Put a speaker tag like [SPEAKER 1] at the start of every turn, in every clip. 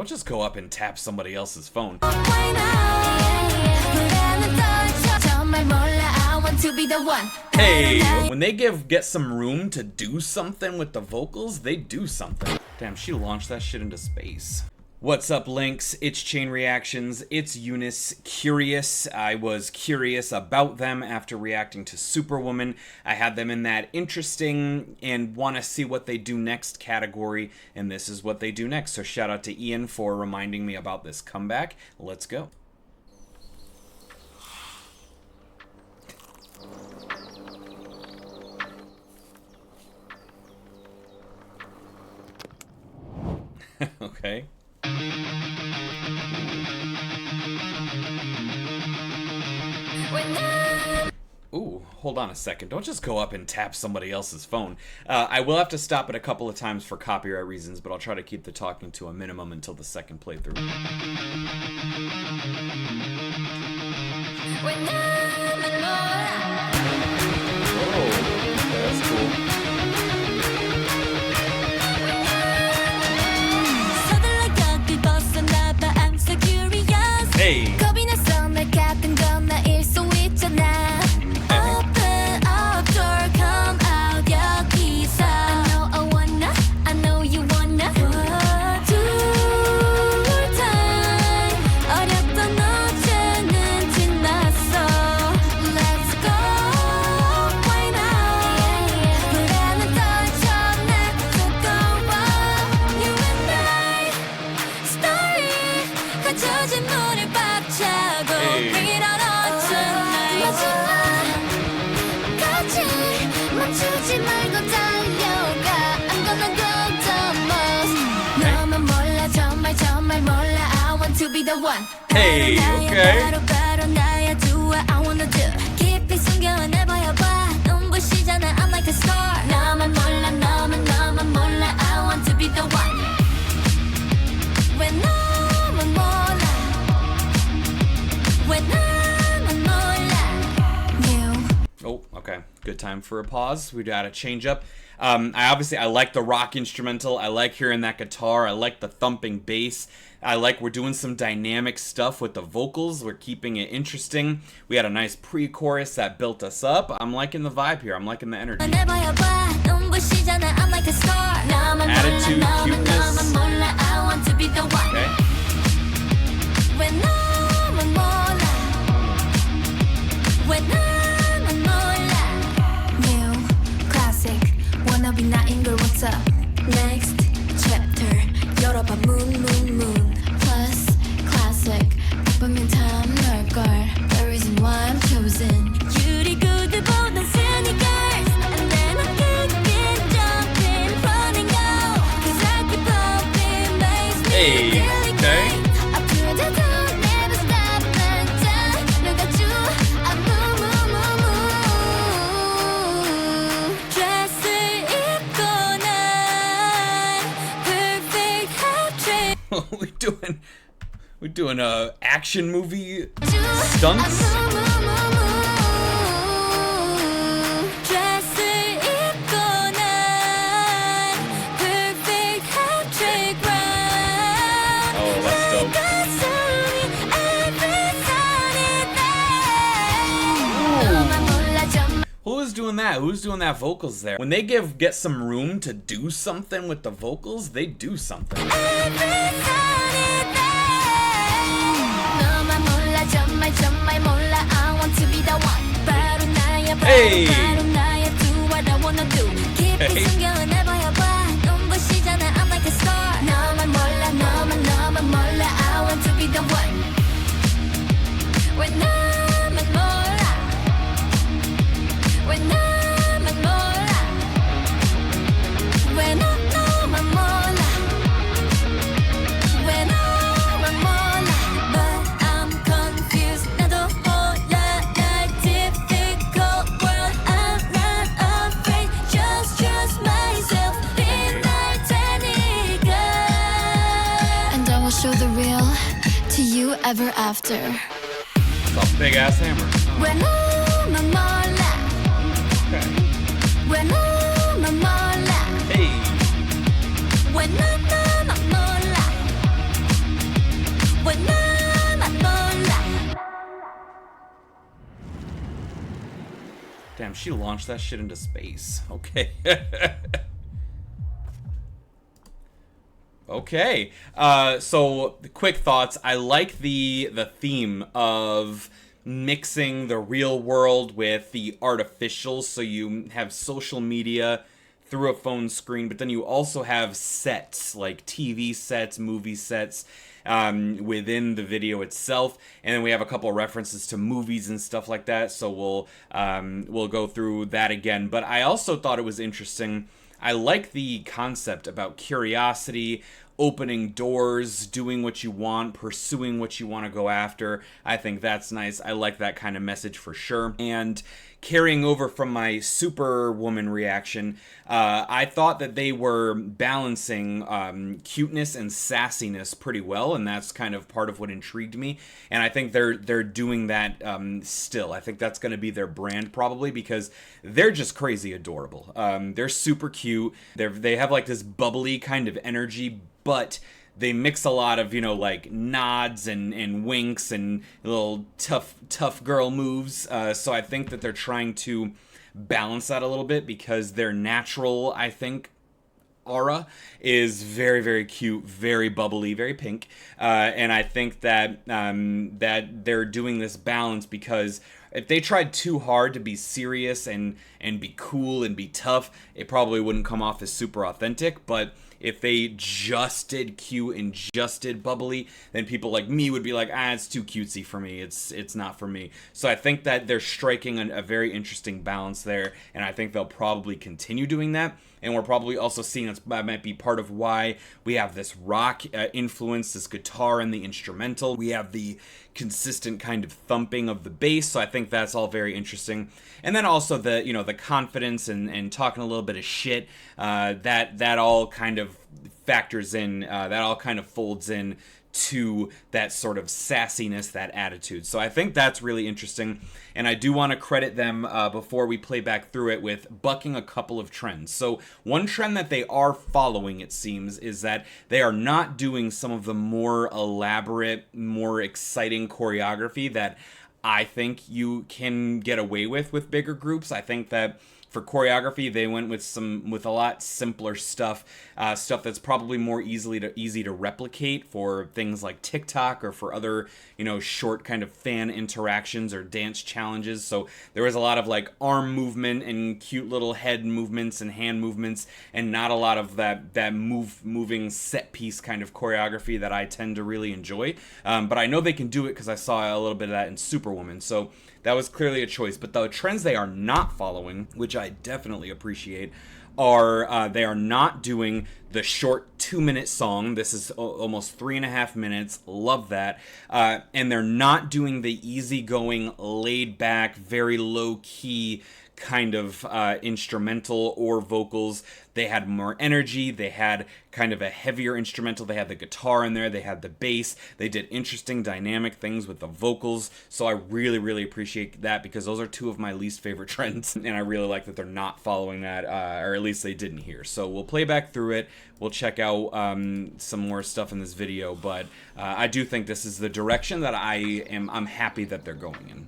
[SPEAKER 1] don't just go up and tap somebody else's phone. Hey, when they get some room to do something with the vocals, they do something. Damn, she launched that shit into space. What's up, Links? It's Chain Reactions. It's UNIS. Curious. I was curious about them after reacting to Superwoman. I had them in that interesting and want to see what they do next category, and this is what they do next. So shout out to Ian for reminding me about this comeback. Let's go. Okay. Ooh, hold on a second. Don't just go up and tap somebody else's phone. I will have to stop it a couple of times for copyright reasons, but I'll try to keep the talking to a minimum until the second playthrough. Oh, that's cool. Hey. Hey, okay. Oh, okay. Good time for a pause. We gotta change up. I like the rock instrumental. I like hearing that guitar. I like the thumping bass. I like we're doing some dynamic stuff with the vocals. We're keeping it interesting. We had a nice pre-chorus that built us up. I'm liking the vibe here. I'm liking the energy. Attitude, cuteness. Okay.
[SPEAKER 2] Next chapter. 열어봐 moon. Plus classic. 보면 탐 널걸. The reason why I'm chosen. 유리구두보다 sneakers. And then I kick it, jump in, run and go. 'Cause I keep pumping bass.
[SPEAKER 1] Hey, okay.
[SPEAKER 2] Up to the top, never stop. Look at you. I'm move. Dress을 입고 난 perfect hat trick.
[SPEAKER 1] We're doing a action movie stunts. Oh, that's dope. Who's doing that? Who's doing that vocals there? When they get some room to do something with the vocals, they do something. Hey!
[SPEAKER 2] Show the real to you ever after.
[SPEAKER 1] It's a big ass hammer.
[SPEAKER 2] Okay.
[SPEAKER 1] Hey.
[SPEAKER 2] 나만 몰라.
[SPEAKER 1] Damn, she launched that shit into space. Okay. Okay. So quick thoughts. I like the theme of mixing the real world with the artificial. So you have social media through a phone screen, but then you also have sets, like TV sets, movie sets, within the video itself, and then we have a couple of references to movies and stuff like that, so we'll go through that again. But I also thought it was interesting. I like the concept about curiosity, opening doors, doing what you want, pursuing what you want to go after. I think that's nice. I like that kind of message for sure. And carrying over from my superwoman reaction, I thought that they were balancing cuteness and sassiness pretty well, and that's kind of part of what intrigued me. And I think they're doing that still. I think that's going to be their brand probably, because they're just crazy adorable. They're super cute. They have like this bubbly kind of energy, but they mix a lot of, you know, like nods and winks and little tough girl moves. So I think that they're trying to balance that a little bit, because their natural, I think, aura is very, very cute, very bubbly, very pink. And I think that that they're doing this balance, because if they tried too hard to be serious and be cool and be tough, it probably wouldn't come off as super authentic. But if they just did cute and just did bubbly, then people like me would be like, it's too cutesy for me. It's not for me. So I think that they're striking a very interesting balance there, and I think they'll probably continue doing that. And we're probably also seeing that might be part of why we have this rock influence, this guitar and the instrumental. We have the consistent kind of thumping of the bass, so I think that's all very interesting. And then also the, you know, the confidence and talking a little bit of shit, that all kind of factors in, that all kind of folds in to that sort of sassiness, that attitude. So I think that's really interesting, and I do want to credit them before we play back through it with bucking a couple of trends. So one trend that they are following, it seems, is that they are not doing some of the more elaborate, more exciting choreography that I think you can get away with bigger groups. I think that for choreography, they went with a lot simpler stuff that's probably more easy to replicate for things like TikTok or for other, you know, short kind of fan interactions or dance challenges. So there was a lot of like arm movement and cute little head movements and hand movements, and not a lot of that moving set piece kind of choreography that I tend to really enjoy. But I know they can do it because I saw a little bit of that in Superwoman. So that was clearly a choice. But the trends they are not following, which I definitely appreciate, are they are not doing the short 2-minute song. This is almost 3.5 minutes. Love that. And they're not doing the easygoing, laid back, very low key kind of instrumental or vocals. They had more energy. They had kind of a heavier instrumental. They had the guitar in there. They had the bass. They did interesting dynamic things with the vocals. So I really, really appreciate that, because those are two of my least favorite trends. And I really like that they're not following that, or at least they didn't here. So we'll play back through it. We'll check out some more stuff in this video. But I do think this is the direction that I'm happy that they're going in.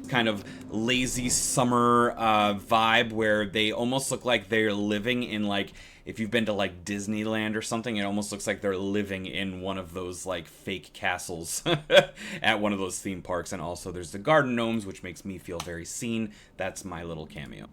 [SPEAKER 1] Kind of lazy summer vibe where they almost look like they're living in, like, if you've been to like Disneyland or something, it almost looks like they're living in one of those like fake castles at one of those theme parks. And also there's the garden gnomes, which makes me feel very seen. That's my little cameo.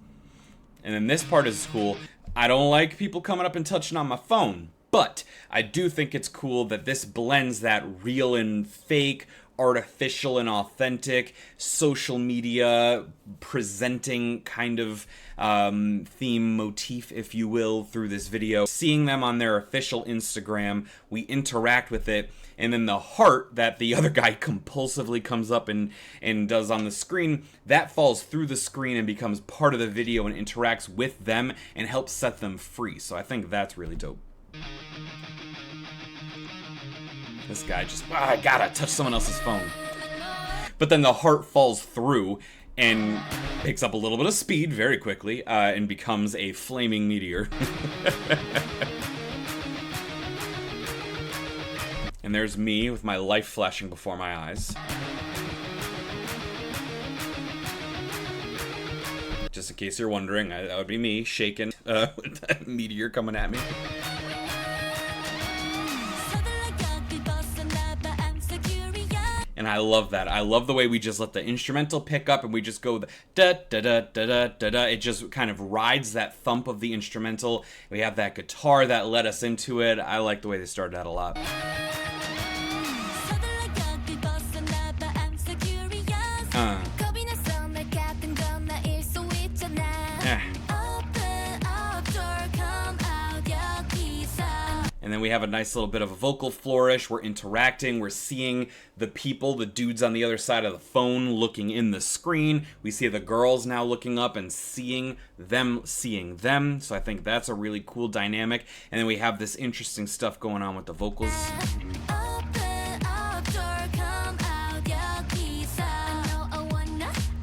[SPEAKER 1] And then this part is cool. I don't like people coming up and touching on my phone, but I do think it's cool that this blends that real and fake, artificial and authentic, social media presenting kind of theme motif, if you will, through this video. Seeing them on their official Instagram, we interact with it, and then the heart that the other guy compulsively comes up and does on the screen, that falls through the screen and becomes part of the video and interacts with them and helps set them free. So I think that's really dope. This guy just, I gotta touch someone else's phone. But then the heart falls through and picks up a little bit of speed very quickly and becomes a flaming meteor. And there's me with my life flashing before my eyes. Just in case you're wondering, that would be me shaking with that meteor coming at me. And I love that. I love the way we just let the instrumental pick up and we just go the da da da da da da da. It just kind of rides that thump of the instrumental. We have that guitar that led us into it. I like the way they started that a lot. And then we have a nice little bit of a vocal flourish. We're interacting. We're seeing the people, the dudes on the other side of the phone looking in the screen. We see the girls now looking up and seeing them. So I think that's a really cool dynamic. And then we have this interesting stuff going on with the vocals.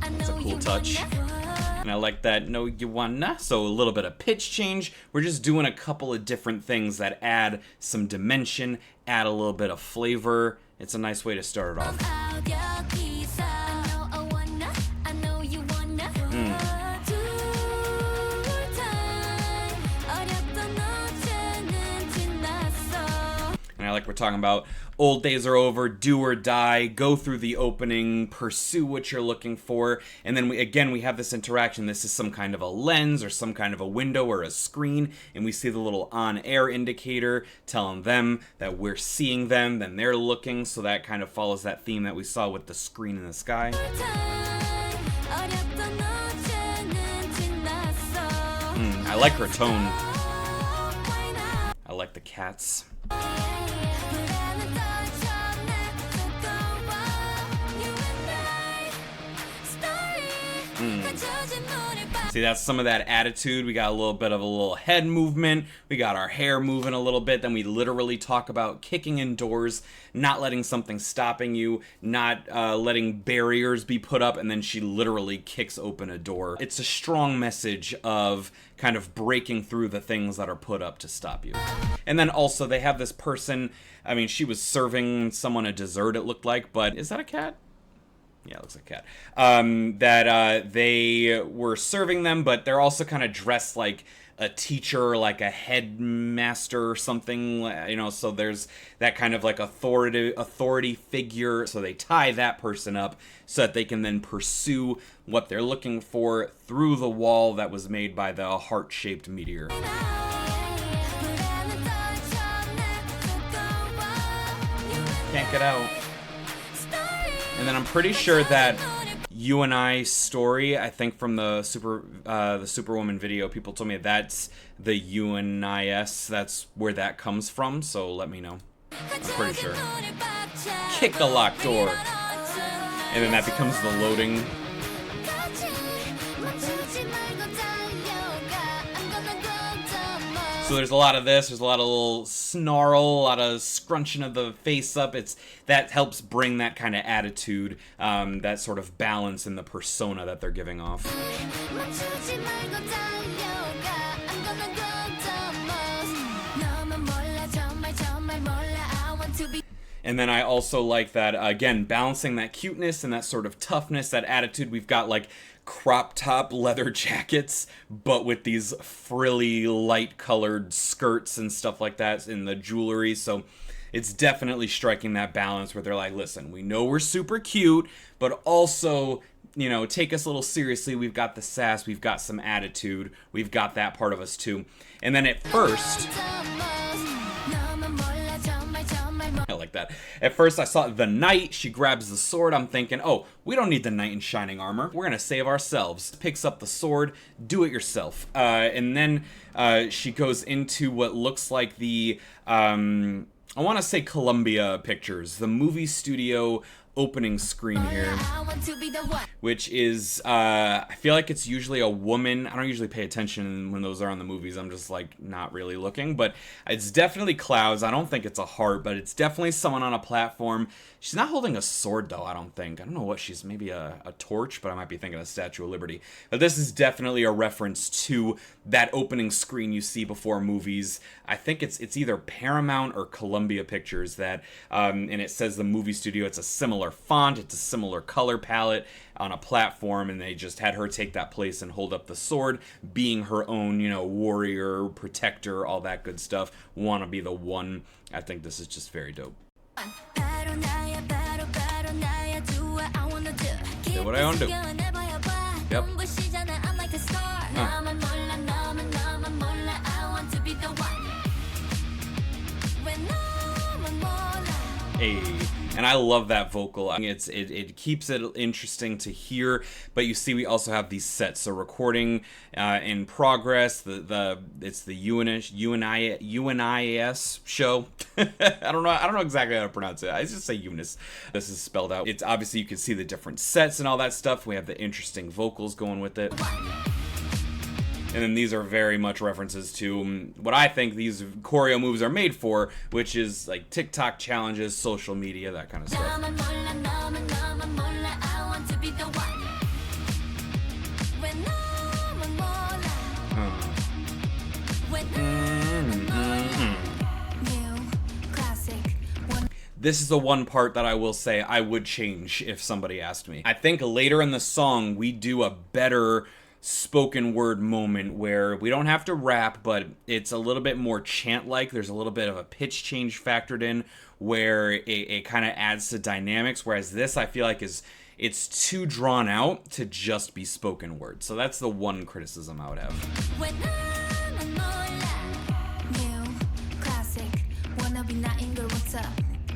[SPEAKER 1] That's a cool touch. And I like that, no you wanna. So a little bit of pitch change. We're just doing a couple of different things that add some dimension, add a little bit of flavor. It's a nice way to start it off. And I like we're talking about old days are over, do or die, go through the opening, pursue what you're looking for, and then we have this interaction. This is some kind of a lens or some kind of a window or a screen, and we see the little on-air indicator telling them that we're seeing them, then they're looking, so that kind of follows that theme that we saw with the screen in the sky. I like her tone. I like the cats. See, that's some of that attitude. We got a little bit of a little head movement. We got our hair moving a little bit. Then we literally talk about kicking in doors, not letting something stopping you, not letting barriers be put up, and then she literally kicks open a door. It's a strong message of kind of breaking through the things that are put up to stop you. And then also they have this person, I mean, she was serving someone a dessert, it looked like, but is that a cat? Yeah, it looks like a cat. They were serving them, but they're also kind of dressed like a teacher, like a headmaster or something, you know, so there's that kind of like authority figure. So they tie that person up so that they can then pursue what they're looking for through the wall that was made by the heart-shaped meteor. Can't get out. And then I'm pretty sure that U&IS story, I think from the Superwoman video, people told me that's the U&IS, that's where that comes from, so let me know. I'm pretty sure. Kick the locked door. And then that becomes the loading. So there's a lot of this, there's a lot of little snarl, a lot of scrunching of the face up. That helps bring that kind of attitude, that sort of balance in the persona that they're giving off. And then I also like that, again, balancing that cuteness and that sort of toughness, that attitude. We've got like crop top leather jackets, but with these frilly light colored skirts and stuff like that in the jewelry. So it's definitely striking that balance where they're like, listen, we know we're super cute, but also, you know, take us a little seriously. We've got the sass, we've got some attitude, we've got that part of us too. And then at first, I like that. At first I saw the knight, she grabs the sword, I'm thinking, oh, we don't need the knight in shining armor, we're gonna save ourselves. Picks up the sword, do it yourself. And then she goes into what looks like the, I wanna say Columbia Pictures, the movie studio opening screen here, which is, I feel like it's usually a woman. I don't usually pay attention when those are on the movies. I'm just like not really looking, but it's definitely clouds. I don't think it's a heart, but it's definitely someone on a platform. She's not holding a sword though, I don't think. I don't know what she's, maybe a torch, but I might be thinking of Statue of Liberty. But this is definitely a reference to that opening screen you see before movies. I think it's either Paramount or Columbia Pictures that, and it says the movie studio. It's a similar font, it's a similar color palette on a platform, and they just had her take that place and hold up the sword, being her own, you know, warrior, protector, all that good stuff. Wanna be the one. I think this is just very dope. Do what I want to do. Yep. Hey, and I love that vocal. I mean, it keeps it interesting to hear. But you see, we also have these sets. So recording in progress. It's the UNIS show. I don't know exactly how to pronounce it. I just say UNIS. This is spelled out. It's obviously, you can see the different sets and all that stuff. We have the interesting vocals going with it. And then these are very much references to what I think these choreo moves are made for, which is like TikTok challenges, social media, that kind of stuff. This is the one part that I will say I would change if somebody asked me. I think later in the song, we do a better spoken word moment where we don't have to rap, but it's a little bit more chant-like. There's a little bit of a pitch change factored in where it kind of adds to dynamics, whereas this I feel like it's too drawn out to just be spoken word. So that's the one criticism I would have.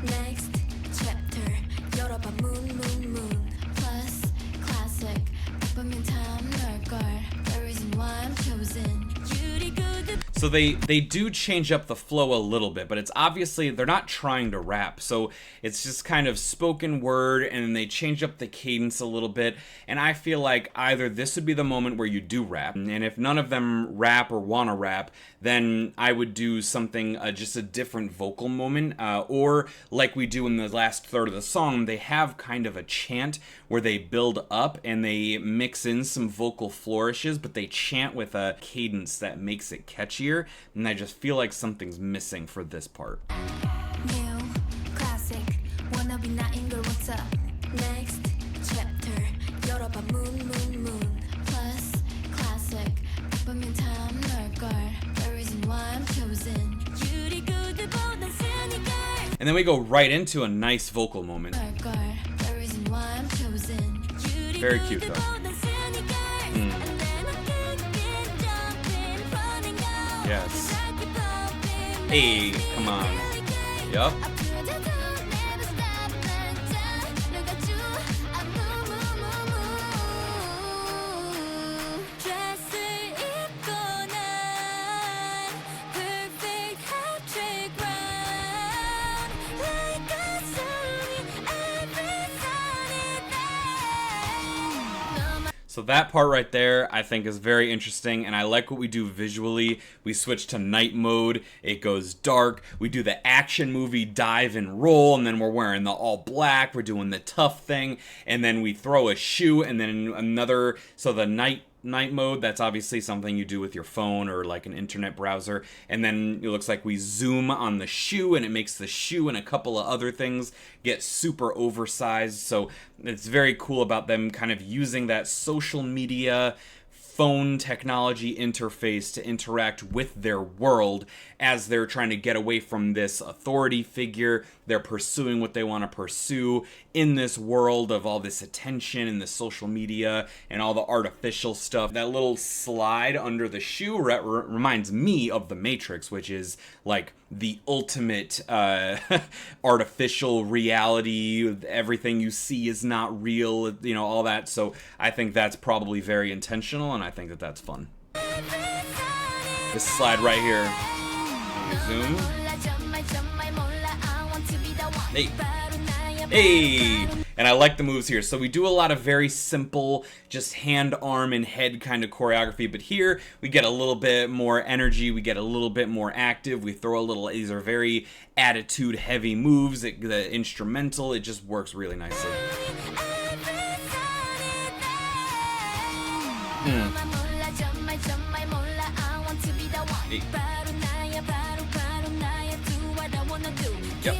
[SPEAKER 2] Next chapter 열어봐 moon moon moon plus classic 바쁘면 참 넓걸 the reason why I'm chosen
[SPEAKER 1] So they do change up the flow a little bit, but it's obviously they're not trying to rap. So it's just kind of spoken word, and then they change up the cadence a little bit. And I feel like either this would be the moment where you do rap, and if none of them rap or want to rap, then I would do something, just a different vocal moment, or like we do in the last third of the song, they have kind of a chant where they build up and they mix in some vocal flourishes, but they chant with a cadence that makes it catchier. And I just feel like something's missing for this part.
[SPEAKER 2] New classic wanna be 나인 걸 what's up next chapter 열어봐 moon moon moon plus classic 바쁘면 참 넓걸 the reason why I'm chosen 유리구두보단 쓰니까
[SPEAKER 1] And then we go right into a nice vocal moment.
[SPEAKER 2] 넓걸 the reason why I'm chosen
[SPEAKER 1] Very cute though. Yes. Hey, come on. Yup. So that part right there, I think is very interesting, and I like what we do visually. We switch to night mode, it goes dark, we do the action movie dive and roll, and then we're wearing the all black, we're doing the tough thing, and then we throw a shoe, and then another, so the night mode, that's obviously something you do with your phone or like an internet browser, and then it looks like we zoom on the shoe and it makes the shoe and a couple of other things get super oversized. So it's very cool about them kind of using that social media phone technology interface to interact with their world as they're trying to get away from this authority figure. They're pursuing what they want to pursue in this world of all this attention and the social media and all the artificial stuff. That little slide under the shoe reminds me of The Matrix, which is like the ultimate artificial reality. Everything you see is not real, you know, all that. So I think that's probably very intentional, and I think that that's fun. This slide right here. Zoom. Hey. Hey! And I like the moves here. So we do a lot of very simple, just hand, arm, and head kind of choreography. But here, we get a little bit more energy. We get a little bit more active. We throw a little, these are very attitude-heavy moves. The instrumental, it just works really nicely. Yep.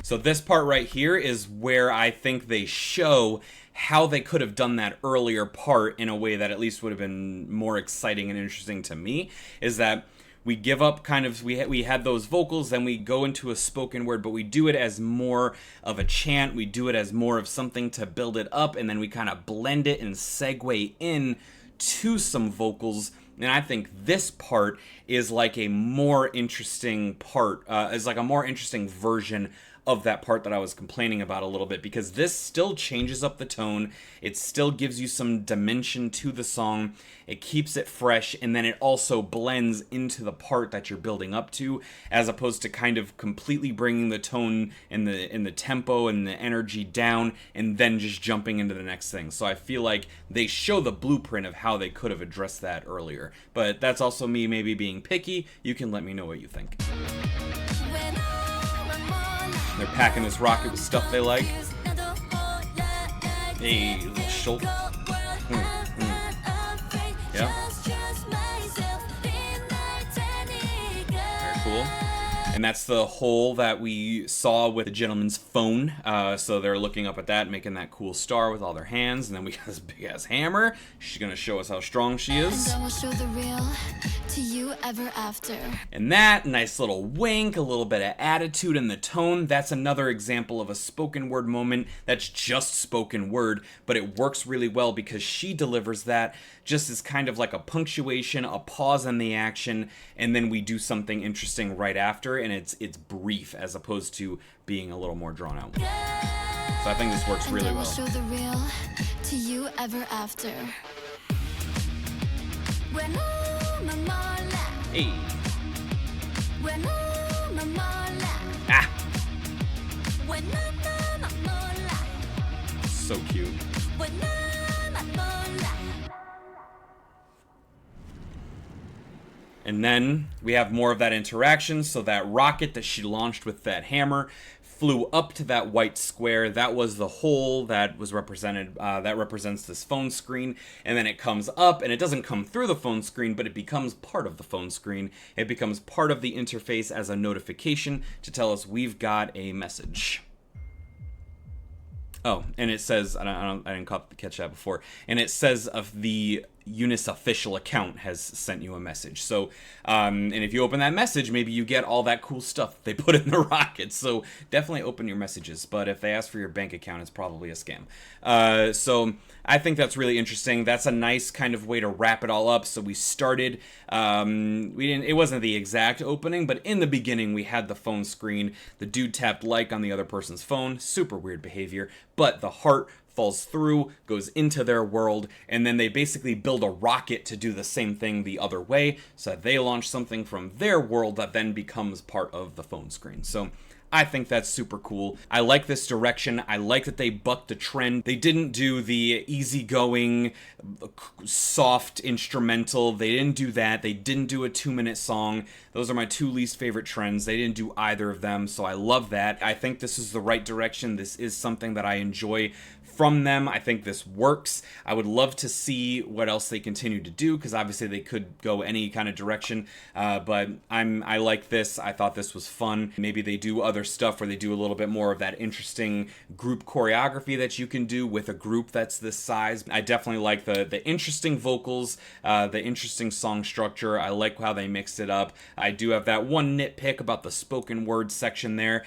[SPEAKER 1] So this part right here is where I think they show how they could have done that earlier part in a way that at least would have been more exciting and interesting to me, is that we give up kind of, we had those vocals, then we go into a spoken word, but we do it as more of a chant, we do it as more of something to build it up, and then we kind of blend it and segue in to some vocals. And I think this part is like a more interesting part, is like a more interesting version of that part that I was complaining about a little bit, because this still changes up the tone, it still gives you some dimension to the song, it keeps it fresh, and then it also blends into the part that you're building up to, as opposed to kind of completely bringing the tone and the tempo and the energy down and then just jumping into the next thing. So I feel like they show the blueprint of how they could have addressed that earlier. But that's also me maybe being picky. You can let me know what you think. They're packing this rocket with stuff they like. Hey, little shoulder. Yeah. Very cool. And that's the hole that we saw with the gentleman's phone. So they're looking up at that, making that cool star with all their hands. And then we got this big ass hammer. She's gonna show us how strong she is.
[SPEAKER 2] And I will show the real to you ever after.
[SPEAKER 1] And that, nice little wink, a little bit of attitude in the tone. That's another example of a spoken word moment that's just spoken word, but it works really well because she delivers that just as kind of like a punctuation, a pause in the action, and then we do something interesting right after, and it's brief as opposed to being a little more drawn out. So I think this works really well.
[SPEAKER 2] Show the real to you ever after.
[SPEAKER 1] Hey. Ah. So cute. And then we have more of that interaction. So that rocket that she launched with that hammer flew up to that white square. That was the hole that was represented, that represents this phone screen. And then it comes up, and it doesn't come through the phone screen, but it becomes part of the phone screen. It becomes part of the interface as a notification to tell us we've got a message. Oh, and it says, I didn't catch that before, and it says of the UNIS official account has sent you a message. So, and if you open that message, maybe you get all that cool stuff they put in the rocket. So definitely open your messages. But if they ask for your bank account, it's probably a scam. So I think that's really interesting. That's a nice kind of way to wrap it all up. So we started, it wasn't the exact opening, but in the beginning we had the phone screen. The dude tapped like on the other person's phone. Super weird behavior. But the heart falls through, goes into their world, and then they basically build a rocket to do the same thing the other way, so that they launch something from their world that then becomes part of the phone screen. So I think that's super cool. I like this direction. I like that they bucked the trend. They didn't do the easygoing, soft instrumental. They didn't do that. They didn't do a 2-minute song. Those are my two least favorite trends. They didn't do either of them, so I love that. I think this is the right direction. This is something that I enjoy from them. I think this works. I would love to see what else they continue to do, because obviously they could go any kind of direction, but I like this. I thought this was fun. Maybe they do other stuff where they do a little bit more of that interesting group choreography that you can do with a group that's this size. I definitely like the interesting vocals, the interesting song structure. I like how they mixed it up. I do have that one nitpick about the spoken word section there.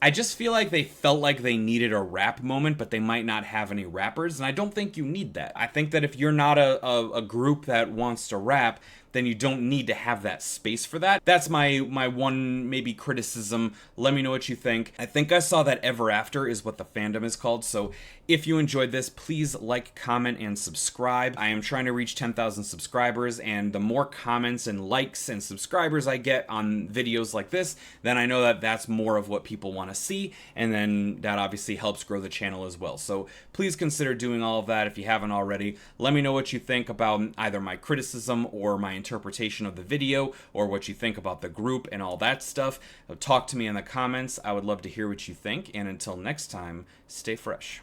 [SPEAKER 1] I just feel like they felt like they needed a rap moment, but they might not have any rappers, and I don't think you need that. I think that if you're not a group that wants to rap, then you don't need to have that space for that. That's my one maybe criticism. Let me know what you think. I think I saw that Ever After is what the fandom is called, so if you enjoyed this, please like, comment, and subscribe. I am trying to reach 10,000 subscribers, and the more comments and likes and subscribers I get on videos like this, then I know that that's more of what people want to see, and then that obviously helps grow the channel as well. So please consider doing all of that if you haven't already. Let me know what you think about either my criticism or my interpretation of the video, or what you think about the group and all that stuff. Talk to me in the comments. I would love to hear what you think, and until next time, stay fresh.